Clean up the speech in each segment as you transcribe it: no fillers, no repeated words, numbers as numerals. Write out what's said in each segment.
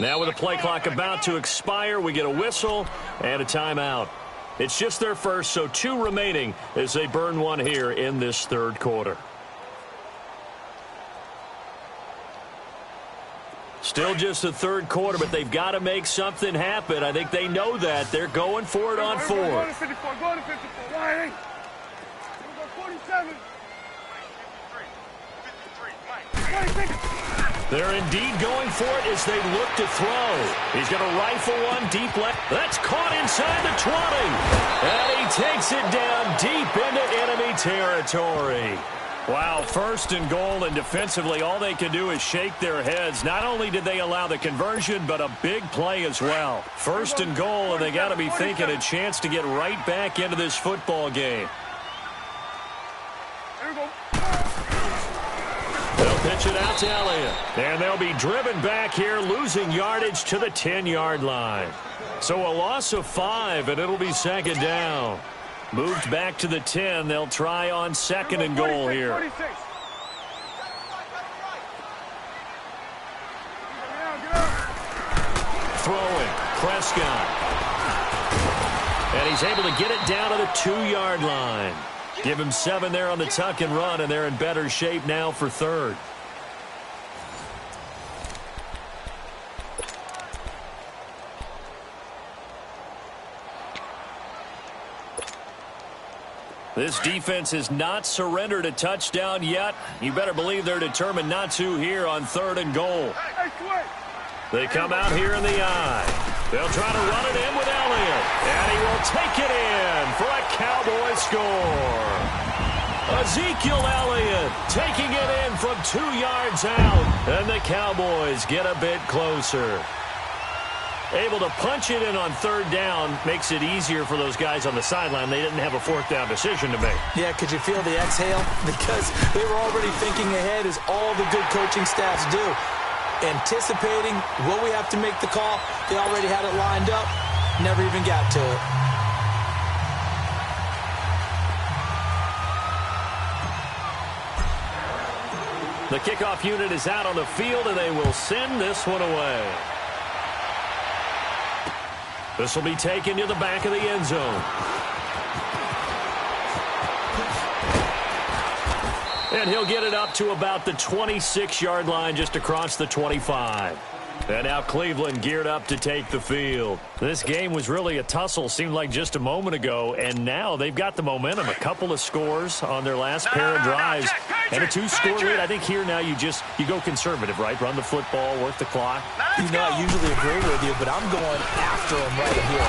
Now with the play clock about to expire, we get a whistle and a timeout. It's just their first, so 2 remaining as they burn one here in this third quarter. Still just the third quarter, but they've got to make something happen. I think they know that. They're going for it on 4. Go to 54. Go to 54. Why? 47. They're indeed going for it as they look to throw. He's going to rifle one deep left. That's caught inside the 20. And he takes it down deep into enemy territory. Wow, 1st and goal, and defensively all they can do is shake their heads. Not only did they allow the conversion, but a big play as well. 1st and goal, and they got to be thinking a chance to get right back into this football game. They'll pitch it out to Elliott. And they'll be driven back here, losing yardage to the 10-yard line. So a loss of 5, and it'll be 2nd down. Moved back to the 10. They'll try on 2nd and goal here. Throwing. Prescott. And he's able to get it down to the 2-yard line. Give him 7 there on the tuck and run, and they're in better shape now for 3rd. This defense has not surrendered a touchdown yet. You better believe they're determined not to here on 3rd and goal. They come out here in the eye. They'll try to run it in with Elliott. And he will take it in for a Cowboy score. Ezekiel Elliott taking it in from 2 yards out. And the Cowboys get a bit closer. Able to punch it in on 3rd down makes it easier for those guys on the sideline. They didn't have a 4th down decision to make. Yeah, could you feel the exhale? Because they were already thinking ahead, as all the good coaching staffs do. Anticipating, will we have to make the call? They already had it lined up. Never even got to it. The kickoff unit is out on the field, and they will send this one away. This will be taken to the back of the end zone. And he'll get it up to about the 26-yard line, just across the 25. And now Cleveland geared up to take the field. This game was really a tussle, seemed like just a moment ago, and now they've got the momentum. A couple of scores on their last pair of drives, and a 2-score lead. I think here now you go conservative, right? Run the football, work the clock. You know, I usually agree with you, but I'm going after him right here.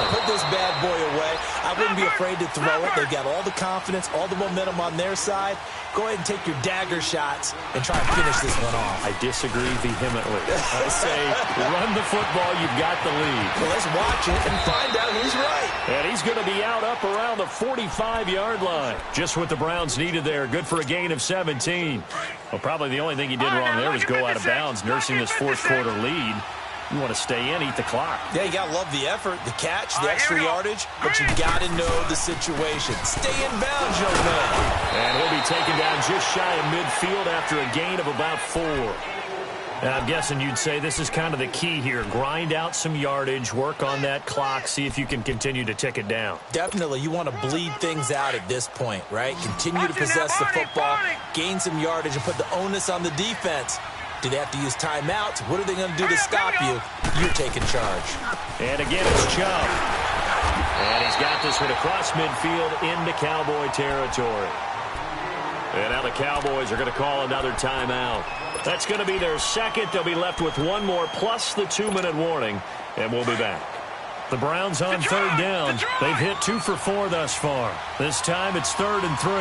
Put this bad boy away. I wouldn't be afraid to throw it. They've got all the confidence, all the momentum on their side. Go ahead and take your dagger shots and try and finish this one off. I disagree vehemently. I say run the football, you've got the lead. Well, let's watch it and find out who's right. And he's going to be out up around the 45-yard line. Just what the Browns needed there. Good for a gain of 17. Well, probably the only thing he did wrong there was go out of bounds, nursing this 4th quarter lead. You want to stay in, eat the clock. Yeah, you got to love the effort, the catch, the extra yardage, but you got to know the situation. Stay in bounds, young man. And he'll be taken down just shy of midfield after a gain of about 4. And I'm guessing you'd say this is kind of the key here. Grind out some yardage, work on that clock, see if you can continue to tick it down. Definitely. You want to bleed things out at this point, right? Continue to possess the football, gain some yardage, and put the onus on the defense. Do they have to use timeouts? What are they going to do to stop you? You're taking charge. And again, it's Chubb. And he's got this one across midfield into Cowboy territory. And now the Cowboys are going to call another timeout. That's going to be their 2nd. They'll be left with 1 more plus the 2-minute warning, and we'll be back. The Browns on 3rd down. They've hit 2 for 4 thus far. This time it's 3rd and 3.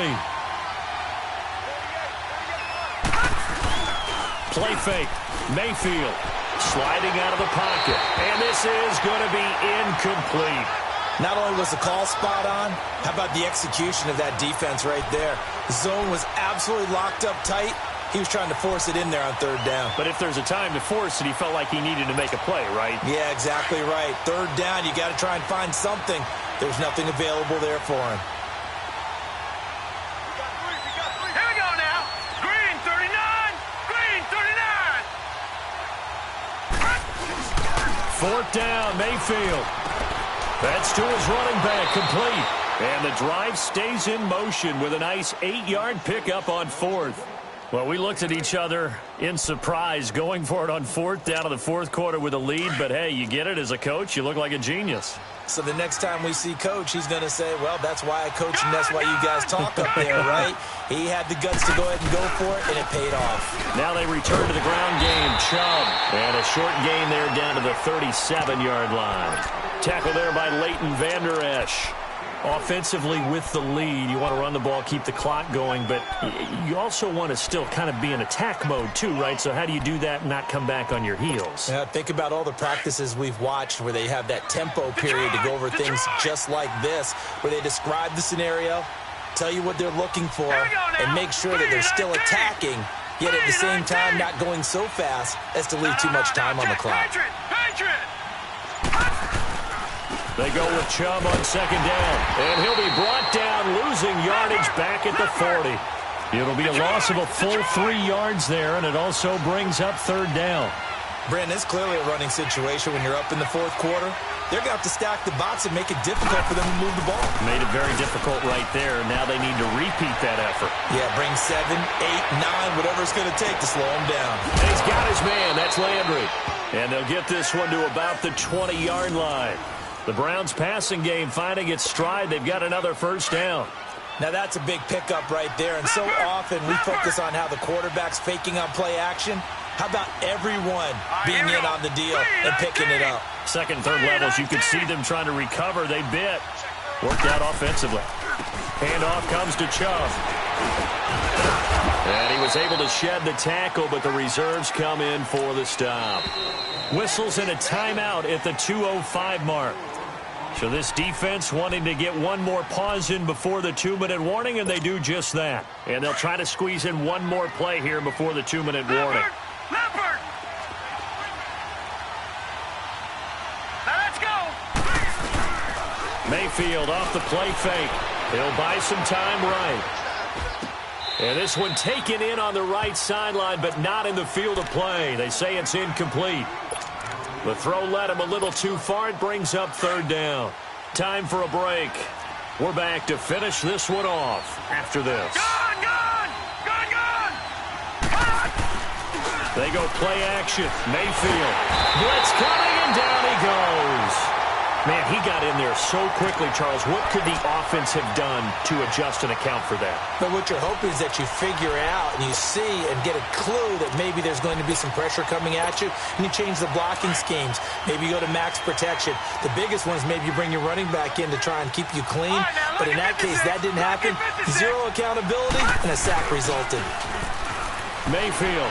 Play fake. Mayfield sliding out of the pocket. And this is going to be incomplete. Not only was the call spot on, how about the execution of that defense right there? The zone was absolutely locked up tight. He was trying to force it in there on 3rd down. But if there's a time to force it, he felt like he needed to make a play, right? Yeah, exactly right. 3rd down, you got to try and find something. There was nothing available there for him. Here we go now. Green 39. Green 39. 4th down, Mayfield. That's to his running back, complete. And the drive stays in motion with a nice 8-yard pickup on 4th. Well, we looked at each other in surprise going for it on 4th down in the 4th quarter with a lead. But, hey, you get it as a coach. You look like a genius. So the next time we see Coach, he's going to say, well, that's why I coach and that's why you guys talk up there, right? He had the guts to go ahead and go for it, and it paid off. Now they return to the ground game. Chubb. And a short gain there down to the 37-yard line. Tackle there by Leighton Vander Esch. Offensively with the lead, you want to run the ball, keep the clock going, but you also want to still kind of be in attack mode too, right? So how do you do that and not come back on your heels? Yeah, think about all the practices we've watched where they have that tempo period to go over things just like this, where they describe the scenario, tell you what they're looking for, and make sure that they're still attacking, yet at the same time not going so fast as to leave too much time on the clock. They go with Chubb on 2nd down. And he'll be brought down, losing yardage back at the 40. It'll be a loss of a full 3 yards there, and it also brings up 3rd down. Brandon, it's clearly a running situation when you're up in the 4th quarter. They're going to have to stack the box and make it difficult for them to move the ball. Made it very difficult right there. Now they need to repeat that effort. Yeah, bring 7, 8, 9, whatever it's going to take to slow him down. And he's got his man. That's Landry. And they'll get this one to about the 20-yard line. The Browns passing game finding its stride. They've got another 1st down. Now that's a big pickup right there. And so often we focus on how the quarterback's faking on play action. How about everyone being in on the deal and picking it up? 2nd and 3rd levels, you could see them trying to recover. They bit. Worked out offensively. Handoff comes to Chubb. And he was able to shed the tackle, but the reserves come in for the stop. Whistles and a timeout at the 2:05 mark. So this defense wanting to get one more pause in before the 2-minute warning, and they do just that. And they'll try to squeeze in one more play here before the 2-minute warning. Leopard! Now let's go! Mayfield off the play fake. He'll buy some time right. And this one taken in on the right sideline, but not in the field of play. They say it's incomplete. The throw led him a little too far. It brings up 3rd down. Time for a break. We're back to finish this one off after this. Gone! They go play action. Mayfield. Blitz coming, and down he goes. Man, he got in there so quickly, Charles. What could the offense have done to adjust and account for that? But what you're hoping is that you figure out and you see and get a clue that maybe there's going to be some pressure coming at you, and you change the blocking schemes. Maybe you go to max protection. The biggest one is maybe you bring your running back in to try and keep you clean. But in that case, that didn't happen. 0 accountability, and a sack resulted. Mayfield.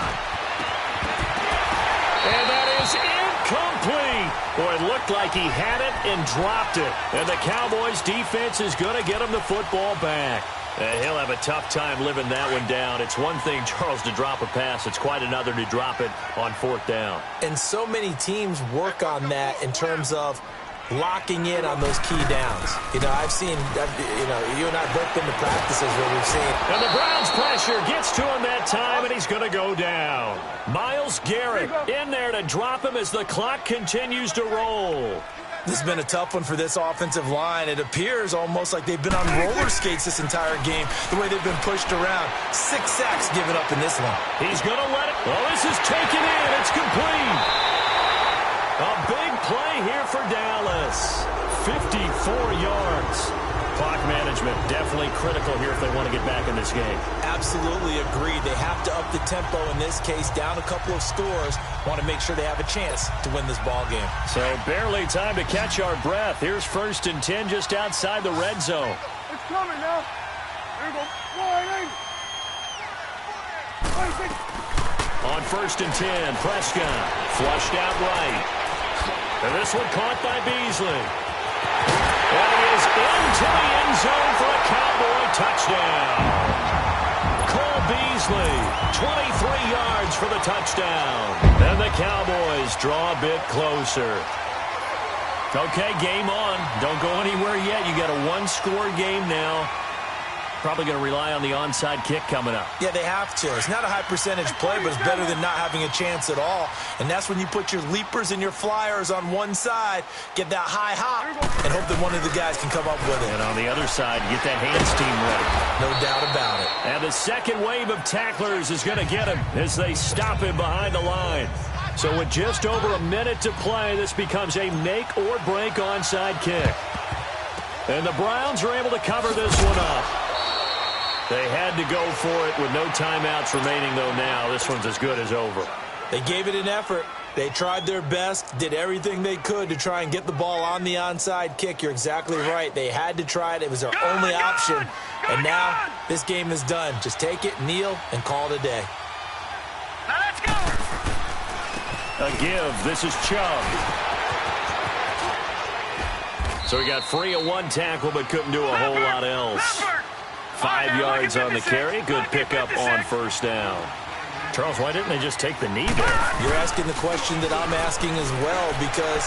And that is incomplete. Boy, it looked like he had it and dropped it. And the Cowboys' defense is going to get him the football back. And he'll have a tough time living that one down. It's one thing, Charles, to drop a pass. It's quite another to drop it on 4th down. And so many teams work on that in terms of locking in on those key downs. You know, I've seen, you and I both been to practices where we've seen. And the Browns pressure gets to him that time, and he's going to go down. Myles Garrett in there to drop him as the clock continues to roll. This has been a tough one for this offensive line. It appears almost like they've been on roller skates this entire game, the way they've been pushed around. 6 sacks given up in this one. He's going to let it. Well, this is taken in. It's complete. A big play here for Dallas. 54 yards. Clock management definitely critical here if they want to get back in this game. Absolutely agreed. They have to up the tempo in this case, down a couple of scores. Want to make sure they have a chance to win this ball game. So barely time to catch our breath. Here's 1st and 10 just outside the red zone. It's coming now. Here we go. On 1st and 10, Prescott flushed out right. And this one caught by Beasley. And he is into the end zone for a Cowboy touchdown. Cole Beasley, 23 yards for the touchdown. And the Cowboys draw a bit closer. Okay, game on. Don't go anywhere yet. You got a 1-score game now. probably going to rely on the onside kick coming up. Yeah, they have to. It's not a high percentage play, but it's better than not having a chance at all. And that's when you put your leapers and your flyers on one side, get that high hop, and hope that one of the guys can come up with it. And on the other side, get that hands team ready. No doubt about it. And the second wave of tacklers is going to get him as they stop him behind the line. So with just over a minute to play, this becomes a make-or-break onside kick. And the Browns are able to cover this one up. They had to go for it with no timeouts remaining, though now. This one's as good as over. They gave it an effort. They tried their best, did everything they could to try and get the ball on the onside kick. You're exactly right. They had to try it. It was their only option. And now this game is done. Just take it, kneel, and call it a day. Now let's go. A give. This is Chubb. So he got free of one tackle but couldn't do a whole lot else. 5 yards on the carry. Good pickup on first down. Charles, why didn't they just take the knee there? You're asking the question that I'm asking as well, because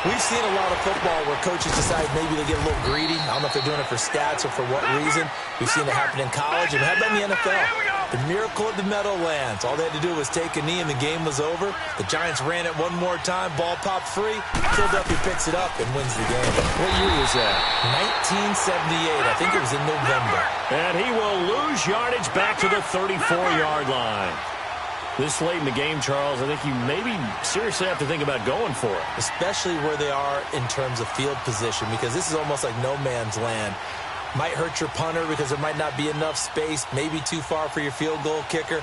we've seen a lot of football where coaches decide maybe they get a little greedy. I don't know if they're doing it for stats or for what reason. We've seen it happen in college, and it happened in the NFL. The miracle of the Meadowlands. All they had to do was take a knee, and the game was over. The Giants ran it one more time. Ball popped free. Philadelphia picks it up and wins the game. What year was that? 1978. I think it was in November. And he will lose yardage back to the 34-yard line. This late in the game, Charles, I think you maybe seriously have to think about going for it. Especially where they are in terms of field position, because this is almost like no man's land. Might hurt your punter because there might not be enough space, maybe too far for your field goal kicker.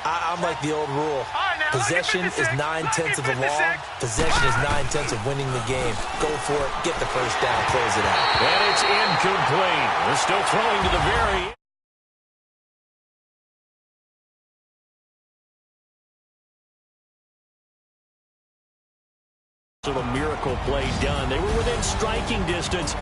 I'm like the old rule. Possession is 9/10 of the law. Possession is 9/10 of winning the game. Go for it, get the first down, close it out. And it's incomplete. They're still throwing to the very of a miracle play done. They were within striking distance.